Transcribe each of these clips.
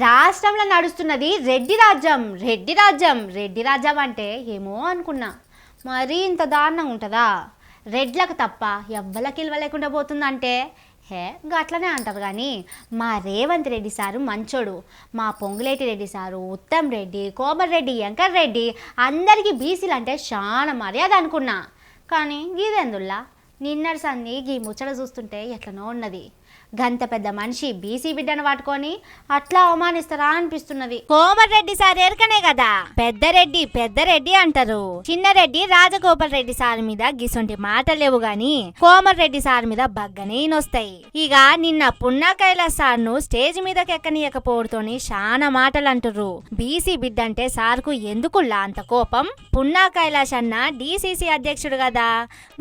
రాష్ట్రంలో నడుస్తున్నది రెడ్డి రాజ్యం. రెడ్డి రాజ్యం రెడ్డి రాజ్యం అంటే ఏమో అనుకున్నా, మరీ ఇంత దారుణంగా ఉంటుందా? రెడ్లకు తప్ప ఎవ్వలకి ఇవ్వలేకుండా పోతుందంటే గట్లనే అంటారు. కానీ మా రేవంత్ రెడ్డి సారు మంచోడు. మా పొంగులేటి రెడ్డి సారు, ఉత్తమ్ రెడ్డి, కోమర్ రెడ్డి, వెంకట్ రెడ్డి అందరికీ బీసీలు అంటే చాలా మర్యాద అనుకున్నా. కానీ గీదెందుల్లా నిన్నటి సంది గీ ముచ్చట చూస్తుంటే ఎట్లనో ఉన్నది. గంత పెద్ద మనిషి బీసీ బిడ్డను పట్టుకొని అట్లా అవమానిస్తారా అనిపిస్తున్నది. కోమరెడ్డి సార్ ఎరకనే కదా పెద్దరెడ్డి అంటారు. చిన్నరెడ్డి రాజగోపాల్ రెడ్డి సార్ మీద గిసొంటి మాటలేవు గాని కోమరెడ్డి సార్ మీద బగ్గనే నొస్తాయి. ఇక నిన్న పున్నా కైలాస్ సార్ ను స్టేజ్ మీదకి ఎక్కనీయకపోవడంతోని చాలా మాటలు అంటుర్రు. బీసీ బిడ్డ అంటే సార్కు ఎందుకుల్లా అంత కోపం? పున్నా కైలాస్ అన్న డీసీసీ అధ్యక్షుడు కదా,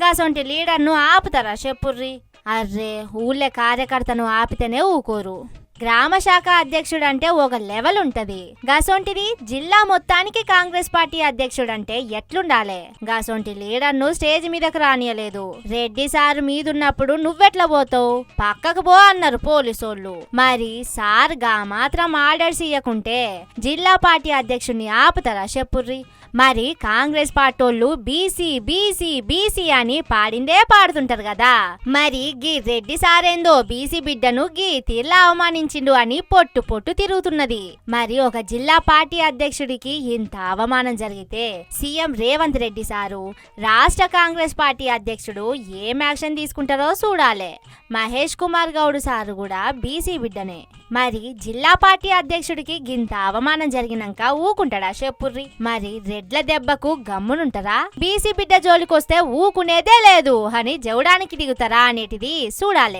గాసొంటి లీడర్ ను ఆపుతారా చెప్పుర్రి? అర్రే ఊళ్ళే కార్యకర్తను ఆపితేనే ఊకోరు. గ్రామ శాఖ అధ్యక్షుడు అంటే ఒక లెవెల్ ఉంటది. గాసొంటిది జిల్లా మొత్తానికి కాంగ్రెస్ పార్టీ అధ్యక్షుడు అంటే ఎట్లుండాలే? గాసొంటి లీడర్ ను స్టేజ్ మీదకు రానియలేదు. రెడ్డి సార్ మీదున్నప్పుడు నువ్వెట్లా పోతావు? పక్కకు పో అన్నారు పోలీసోళ్ళు. మరి సార్ గా మాత్రం ఆర్డర్స్ ఇయ్యకుంటే జిల్లా పార్టీ అధ్యక్షుడిని ఆపుతారా చెప్పుర్రి? మరి కాంగ్రెస్ పార్టోళ్ళు బీసీ బీసీ బీసీ అని పాడిందే పాడుతుంటారు కదా. మరి గీ రెడ్డి సారేందో బీసీ బిడ్డను గీ తీర్లా అవమానించిండు అని పొట్టు తిరుగుతున్నది. మరి ఒక జిల్లా పార్టీ అధ్యక్షుడికి ఇంత అవమానం జరిగితే సీఎం రేవంత్ రెడ్డి సారు, రాష్ట్ర కాంగ్రెస్ పార్టీ అధ్యక్షుడు ఏం యాక్షన్ తీసుకుంటారో చూడాలే. మహేష్ కుమార్ గౌడ్ సారు కూడా బీసీ బిడ్డనే. మరి జిల్లా పార్టీ అధ్యక్షుడికి గింత అవమానం జరిగినాక ఊకుంటాడా చెప్పుర్రి? మరి రెడ్ల దెబ్బకు గమ్మునుంటారా? బీసీ బిడ్డ జోలికొస్తే ఊకునేదే లేదు అని జవడానికి దిగుతారా అనేటిది చూడాలే.